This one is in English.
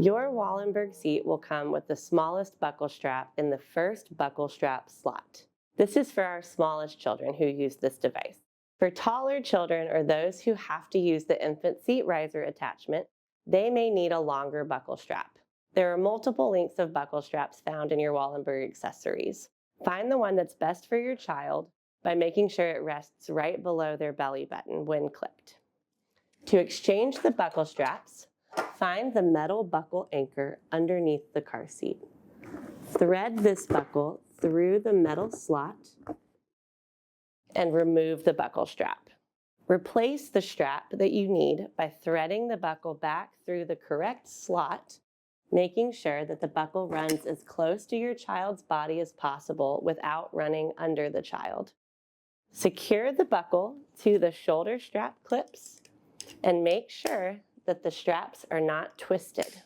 Your Wallenberg seat will come with the smallest buckle strap in the first buckle strap slot. This is for our smallest children who use this device. For taller children or those who have to use the infant seat riser attachment, they may need a longer buckle strap. There are multiple lengths of buckle straps found in your Wallenberg accessories. Find the one that's best for your child by making sure it rests right below their belly button when clipped. To exchange the buckle straps, find the metal buckle anchor underneath the car seat. Thread this buckle through the metal slot and remove the buckle strap. Replace the strap that you need by threading the buckle back through the correct slot, making sure that the buckle runs as close to your child's body as possible without running under the child. Secure the buckle to the shoulder strap clips and make sure that the straps are not twisted.